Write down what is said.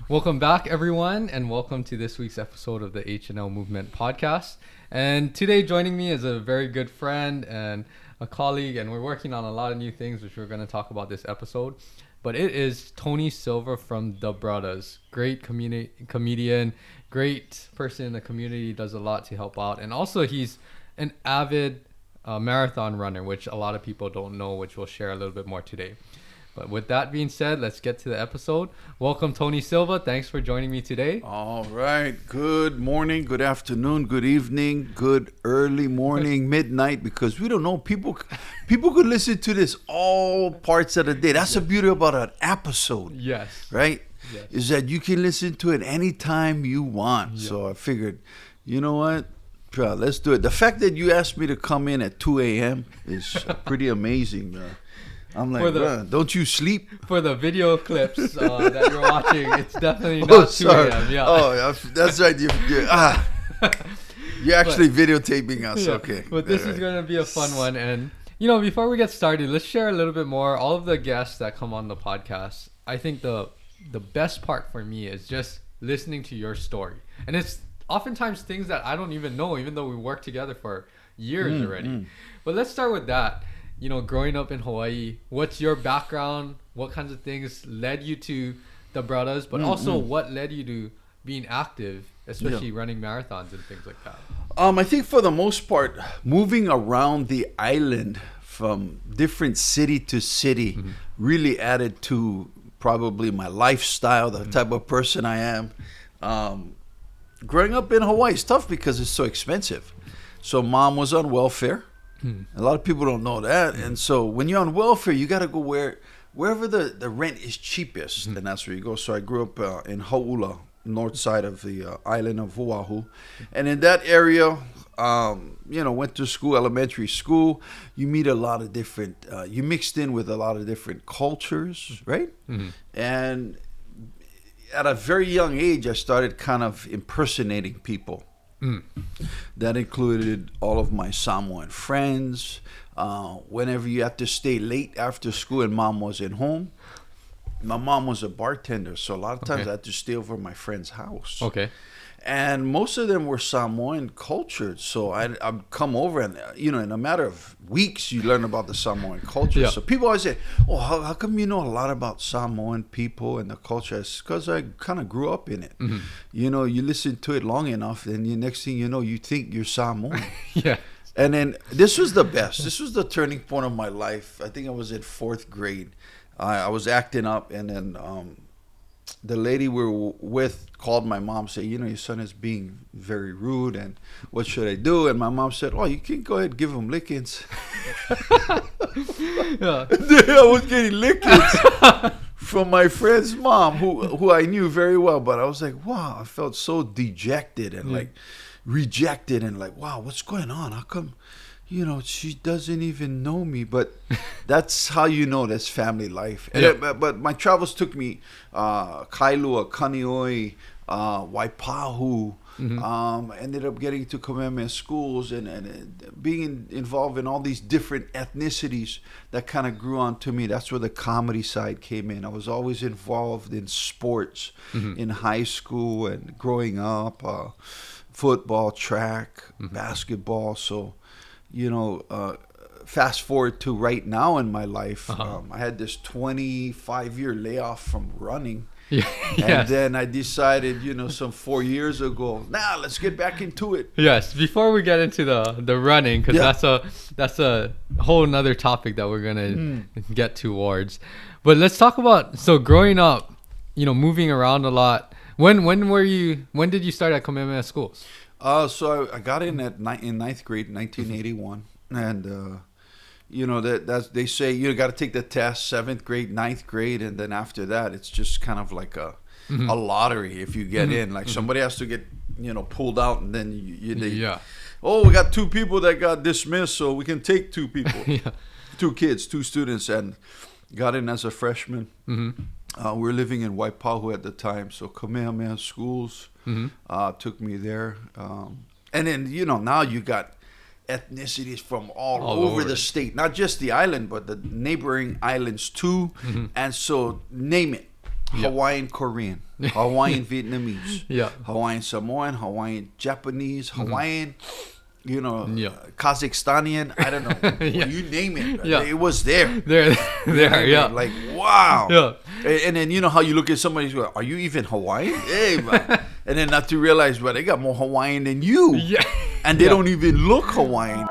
Welcome back, everyone, and welcome to this week's episode of the HNL Movement podcast. And today joining me is a very good friend and a colleague, and we're working on a lot of new things, which we're going to talk about this episode. But it is Tony Silva from the Braddahs. Great comedian, great person in the community, does a lot to help out. And also he's an avid marathon runner, which a lot of people don't know, which we'll share a little bit more today. But with that being said, let's get to the episode. Welcome, Tony Silva. Thanks for joining me today. All right. Good morning, good afternoon, good evening, good early morning, midnight, because we don't know. People could listen to this all parts of the day. That's the beauty about an episode. Yes. Right? Yes. Is that you can listen to it anytime you want. Yeah. So I figured, you know what? Let's do it. The fact that you asked me to come in at 2 a.m. is pretty amazing. I'm like, don't you sleep? For the video clips that you're watching, it's definitely not 2 a.m. Yeah. Oh, that's right. You're actually videotaping us. Yeah, okay. But this is going to be a fun one. And, you know, before we get started, let's share a little bit more. All of the guests that come on the podcast, I think the best part for me is just listening to your story. And it's oftentimes things that I don't even know, even though we worked together for years already. But let's start with that. You know, growing up in Hawaii, what's your background? What kinds of things led you to the Braddahs? But also, what led you to being active, especially running marathons and things like that? I think for the most part, moving around the island from different city to city really added to probably my lifestyle, the type of person I am. Growing up in Hawaii is tough because it's so expensive. So mom was on welfare. A lot of people don't know that. And so when you're on welfare, you got to go wherever the rent is cheapest. And that's where you go. So I grew up in Hau'ula, north side of the island of Oahu. And in that area, went to school, elementary school. You meet a lot of different, you mixed in with a lot of different cultures, right? And at a very young age, I started kind of impersonating people. That included all of my Samoan friends. Whenever you had to stay late after school and mom wasn't home, my mom was a bartender, so a lot of times I had to stay over at my friend's house. Okay. And most of them were Samoan cultured, so I'd come over and, in a matter of weeks, you learn about the Samoan culture. Yeah. So people always say, oh, how come you know a lot about Samoan people and the culture? It's because I kind of grew up in it. You know, you listen to it long enough, and the next thing you know, you think you're Samoan. Yeah. And then this was the best. This was the turning point of my life. I think I was in 4th grade. I was acting up, and then the lady we were with called my mom, say, your son is being very rude, and what should I do? And my mom said, oh, you can go ahead and give him lickings. Yeah. I was getting lickings from my friend's mom, who I knew very well. But I was like, wow, I felt so dejected and like rejected and like, wow, what's going on? How come, she doesn't even know me? But that's how that's family life. And but my travels took me Kailua, Kanioi, Waipahu. Ended up getting to Kamehameha schools and being involved in all these different ethnicities that kind of grew on to me. That's where the comedy side came in. I was always involved in sports in high school and growing up, football, track, basketball. So, fast forward to right now in my life, I had this 25-year layoff from running. And then I decided, some 4 years ago, let's get back into it. Yes, before we get into the running, because that's a whole nother topic that we're gonna get towards. But let's talk about growing up, moving around a lot. When did you start at Kamehameha schools? So I got in in 9th grade, 1981, and that's they say you got to take the test 7th grade, 9th grade, and then after that it's just kind of like a lottery if you get in. Like somebody has to get pulled out, and then we got 2 people that got dismissed, so we can take 2 people, 2 kids, 2 students, and got in as a freshman. We were living in Waipahu at the time, so Kamehameha schools took me there, and then now you got ethnicities from all over the state, not just the island, but the neighboring islands too. And so name it, Hawaiian Korean, Hawaiian Vietnamese, Yeah. Hawaiian Samoan, Hawaiian Japanese, Hawaiian, Yeah. Kazakhstanian, I don't know. Yeah. You name it. Yeah. It was there. There, yeah. Like, wow. Yeah. And then you know how you look at somebody, you go, are you even Hawaiian? Hey, man. And then not to realize, well, they got more Hawaiian than you. Yeah. And they don't even look Hawaiian.